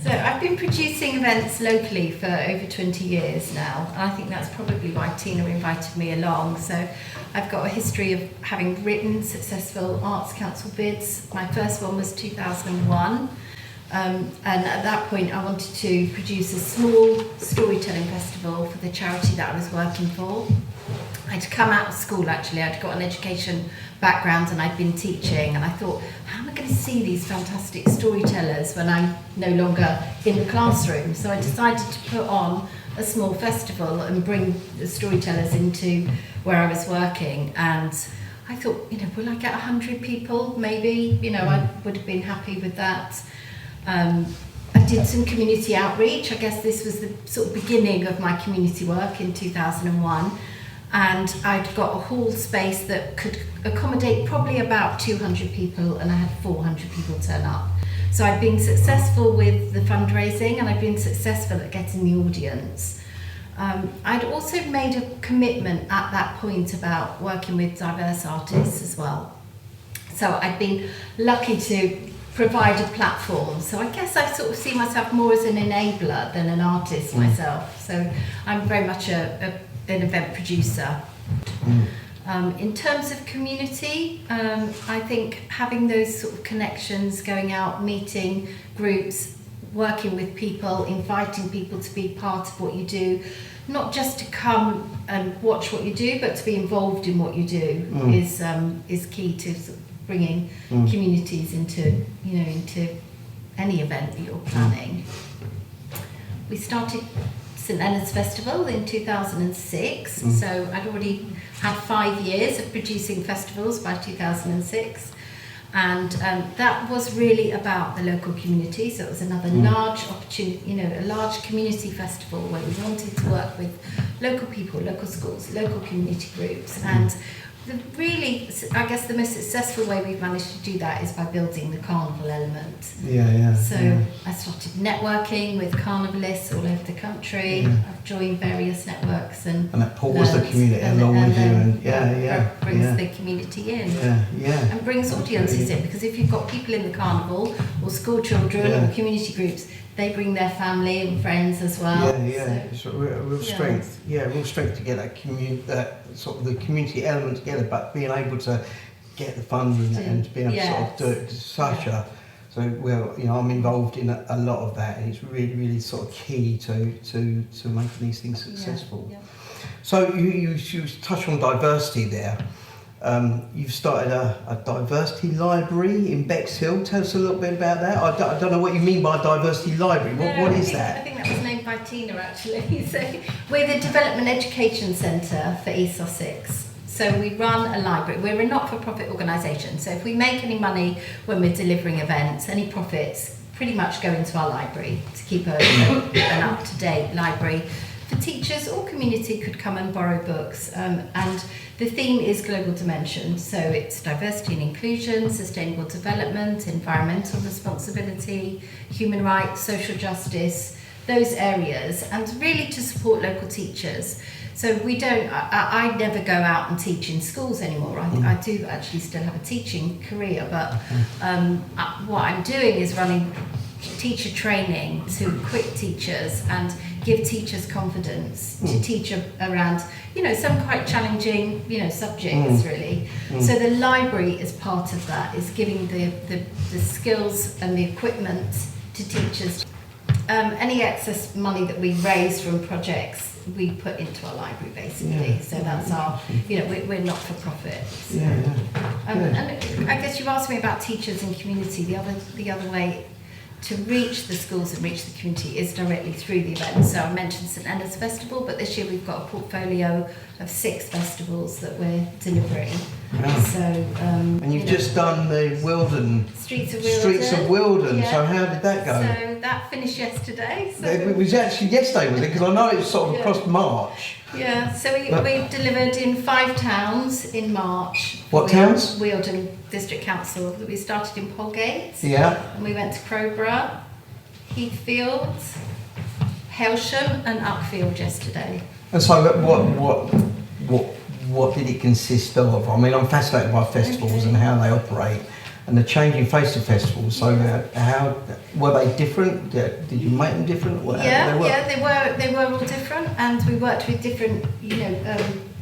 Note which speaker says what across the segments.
Speaker 1: So I've been producing events locally for over 20 years now, and I think that's probably why Tina invited me along. So I've got a history of having written successful Arts Council bids. My first one was 2001, and at that point I wanted to produce a small storytelling festival for the charity that I was working for. I'd come out of school actually, I'd got an education background and I'd been teaching, and I thought, how am I going to see these fantastic storytellers when I'm no longer in the classroom? So I decided to put on a small festival and bring the storytellers into where I was working, and I thought, will I get 100 people? Maybe, I would have been happy with that. I did some community outreach. I guess this was the sort of beginning of my community work in 2001. And I'd got a hall space that could accommodate probably about 200 people, and I had 400 people turn up. So I'd been successful with the fundraising, and I'd been successful at getting the audience. I'd also made a commitment at that point about working with diverse artists as well. So I'd been lucky to provide a platform. So I guess I sort of see myself more as an enabler than an artist myself. So I'm very much an event producer. In terms of community, I think having those sort of connections, going out, meeting groups, working with people, inviting people to be part of what you do, not just to come and watch what you do, but to be involved in what you do is key to sort of bringing communities into any event that you're planning. We started St Leonard's Festival in 2006, so I'd already had 5 years of producing festivals by 2006, and that was really about the local community. So it was another large opportunity, a large community festival where we wanted to work with local people, local schools, local community groups, and I guess the most successful way we've managed to do that is by building the carnival element. So I started networking with carnivalists all over the country. I've joined various networks and
Speaker 2: that pulls the community along with you, and
Speaker 1: brings the community in, and brings audiences in, because if you've got people in the carnival or school children or community groups, they bring their family and friends as well.
Speaker 2: It's a real strength. Real strength to get that sort of the community element together, but being able to get the funds and being able to sort of do it to such a. So I'm involved in a lot of that, and it's really, really sort of key to making these things successful. So you touched on diversity there. You've started a diversity library in Bexhill. Tell us a little bit about that. I don't know what you mean by a diversity library. What is that?
Speaker 1: I think that was named by Tina actually. So we're the Development Education Centre for East Sussex. So we run a library. We're a not-for-profit organisation. So if we make any money when we're delivering events, any profits pretty much go into our library to keep an up-to-date library. For teachers or community could come and borrow books, and the theme is global dimension, so it's diversity and inclusion, sustainable development, environmental responsibility, human rights, social justice, those areas, and really to support local teachers. So I never go out and teach in schools anymore. I do actually still have a teaching career, but what I'm doing is running teacher training to equip teachers and give teachers confidence to teach around, some quite challenging, subjects really. So the library is part of that, is giving the skills and the equipment to teachers. Any excess money that we raise from projects, we put into our library basically. So that's our, we're not for profit. So. And I guess you asked me about teachers and community. The other way to reach the schools and reach the community is directly through the events. So I mentioned St Leonard's Festival, but this year we've got a portfolio of 6 festivals that we're delivering. So,
Speaker 2: and you've just done the
Speaker 1: Streets of
Speaker 2: Wilden. So how did that go?
Speaker 1: So that finished yesterday. So
Speaker 2: it was actually yesterday, was it? Because I know it was sort of across March.
Speaker 1: Yeah, so we've delivered in 5 towns in March.
Speaker 2: What towns?
Speaker 1: Wilden District Council. We started in Polgate.
Speaker 2: Yeah.
Speaker 1: And we went to Crowborough, Heathfield, Hailsham and Uckfield yesterday.
Speaker 2: And so what did it consist of? I mean, I'm fascinated by festivals and how they operate. and the changing face of festivals. So how were they different? Did you make them different?
Speaker 1: They were all different, and we worked with different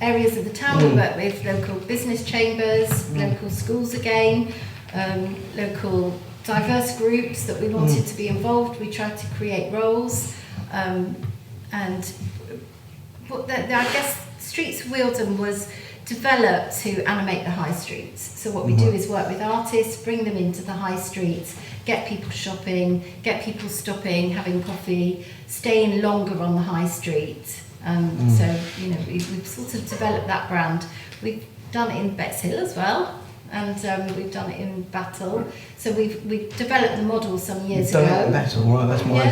Speaker 1: areas of the town. We worked with local business chambers, local schools again, local diverse groups that we wanted to be involved. We tried to create roles, and I guess Streets of Wealdon was developed to animate the high streets. So what we do is work with artists, bring them into the high streets, get people shopping, get people stopping, having coffee, staying longer on the high street. So, we've sort of developed that brand. We've done it in Bexhill as well, and we've done it in Brattell. So we've developed the model some years ago.
Speaker 2: You've done it in Brattell, right?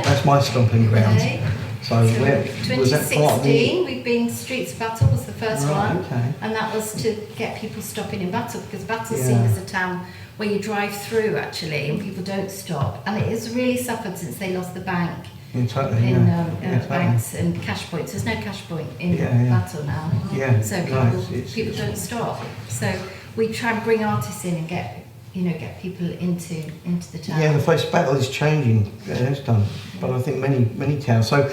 Speaker 2: That's my stomping ground.
Speaker 1: Okay.
Speaker 2: So where
Speaker 1: 2016,
Speaker 2: was that part of the...
Speaker 1: we've been Streets of Brattell was the first one,
Speaker 2: okay.
Speaker 1: and that was to get people stopping in Brattell, because Brattell's seen as a town where you drive through actually, and people don't stop, and it has really suffered since they lost the bank. Banks and cash points. There's no cash point in Brattell now. So people don't stop. So we try and bring artists in and get people into the town.
Speaker 2: Yeah, the face of Brattell is changing. It's done, but I think many towns. So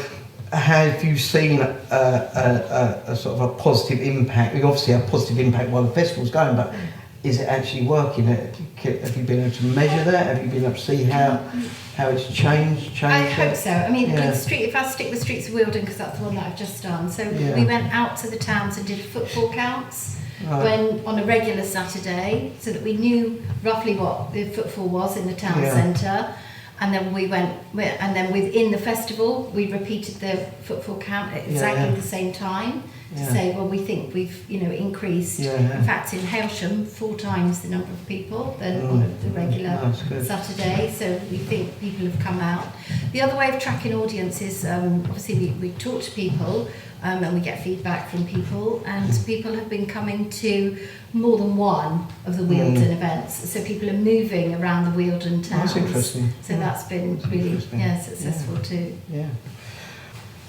Speaker 2: have you seen a sort of a positive impact? We obviously have a positive impact while the festival's going, but is it actually working? Have you been able to measure that? Have you been able to see how it's changed?
Speaker 1: I hope so. I mean, if I stick with Streets of Wealdon, because that's the one that I've just done. So we went out to the towns and did footfall counts on a regular Saturday, so that we knew roughly what the footfall was in the town centre. And then within the festival, we repeated the footfall count at exactly the same time to say, well, we think we've increased. In fact, in Hailsham, 4 times the number of people than on the regular Saturday. So we think people have come out. The other way of tracking audience is obviously we talk to people and we get feedback from people, and people have been coming to more than one of the Wealdon events. So people are moving around the Wealdon towns.
Speaker 2: That's interesting.
Speaker 1: So that's been really successful too.
Speaker 2: Yeah.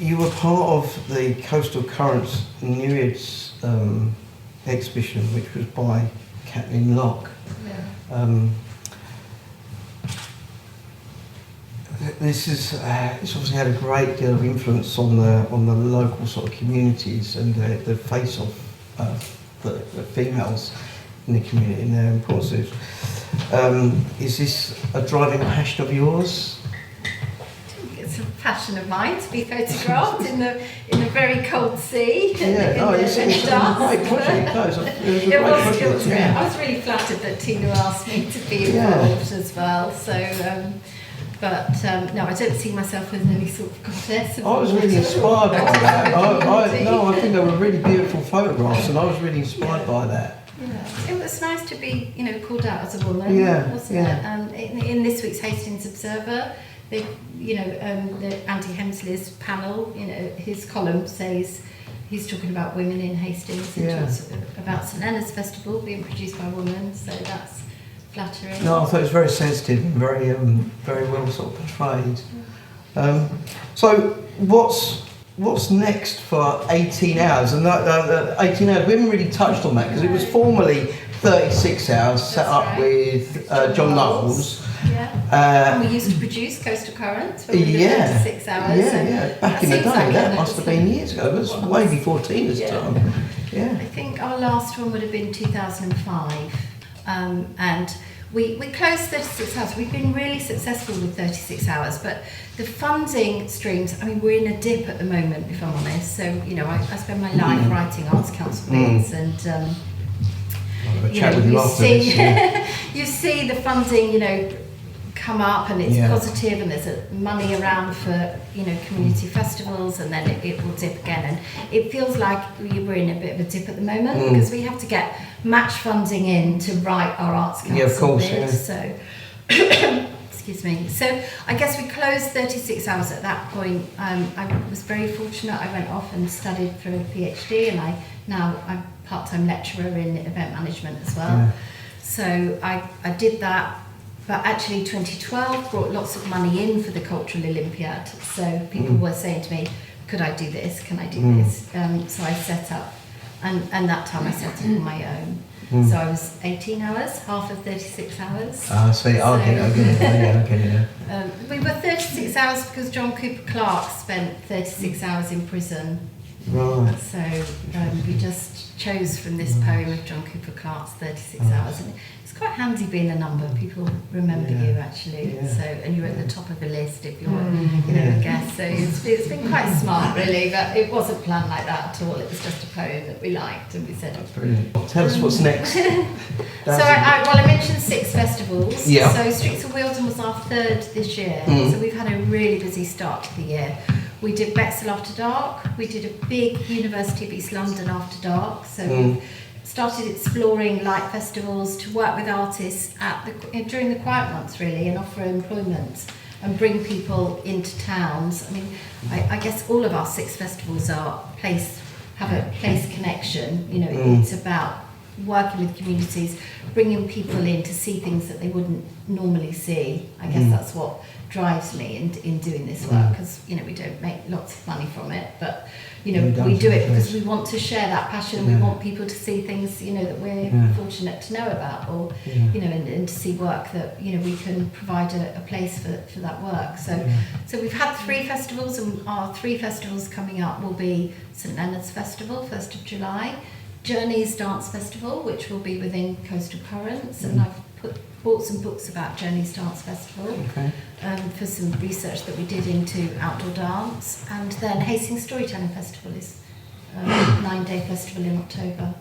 Speaker 2: You were part of the Coastal Currents Nereids exhibition, which was by Kathleen Locke. It's obviously had a great deal of influence on the local sort of communities and the face of the females in the community and their importance. Is this a driving passion of yours?
Speaker 1: It's a passion of mine to be photographed in the very cold sea.
Speaker 2: It's a great project. It was a great project.
Speaker 1: I was really flattered that Tina asked me to be involved as well. So. But no, I don't see myself as any sort of goddess.
Speaker 2: I was really inspired by that. I think they were really beautiful photographs, and I was really inspired by that.
Speaker 1: Yeah, it was nice to be, called out as a woman, wasn't it? In this week's Hastings Observer, the Andy Hemsley's panel, his column says he's talking about women in Hastings and talks about St Leonard's Festival being produced by women. So that's flattering.
Speaker 2: No, I thought it was very sensitive and very well sort of portrayed. So what's next for 18 hours? And 18 hours, we haven't really touched on that because it was formerly 36 hours set up with John Knowles.
Speaker 1: And we used to produce Coastal Currents when we did 36 hours.
Speaker 2: Back in the day, that must have been years ago. It was way before Tina's time.
Speaker 1: I think our last one would have been 2005. And we closed 36 hours. We've been really successful with 36 hours, but the funding streams, we're in a dip at the moment, if I'm honest. So, I spend my life writing Arts Council bids and, you see the funding, come up and it's positive and there's money around for, community festivals, and then it will dip again. And it feels like we're in a bit of a dip at the moment because we have to get match funding in to write our Arts Council bid. So, excuse me. So I guess we closed 36 hours at that point. I was very fortunate. I went off and studied for a PhD, and I'm a part-time lecturer in event management as well. So I did that. But actually 2012 brought lots of money in for the Cultural Olympiad. So people were saying to me, could I do this? Can I do this? So I set up, and that time I set up on my own. So I was 18 hours, half of 36 hours.
Speaker 2: Ah, see, I get it.
Speaker 1: We were 36 hours because John Cooper Clarke spent 36 hours in prison.
Speaker 2: Right.
Speaker 1: So we just chose from this poem of John Cooper Clarke's 36 hours. And it's quite handy being a number. People remember you actually.
Speaker 2: Yeah.
Speaker 1: So, and you're at the top of the list if you're, a guest. So it's been quite smart really, but it wasn't planned like that at all. It was just a poem that we liked and we said.
Speaker 2: Brilliant. Tell us what's next.
Speaker 1: I mentioned 6 festivals.
Speaker 2: Yeah.
Speaker 1: So Streets of Wealdon was our 3rd this year. So we've had a really busy start to the year. We did Bexhill After Dark. We did a big University of East London After Dark. So we started exploring light festivals to work with artists during the quiet months really and offer employment and bring people into towns. I mean, I guess all of our 6 festivals have a place connection. You know, it's about working with communities, bringing people in to see things that they wouldn't normally see. I guess that's what drives me in doing this work, because we don't make lots of money from it, but we do it because we want to share that passion. We want people to see things that we're fortunate to know about, or and to see work that we can provide a place for that work. So we've had 3 festivals, and our 3 festivals coming up will be St Leonard's Festival, 1st of July, Journeys Dance Festival, which will be within Coastal Currents, and I've bought some books about Journeys Dance Festival for some research that we did into outdoor dance. And then Hastings Storytelling Festival is a 9-day festival in October.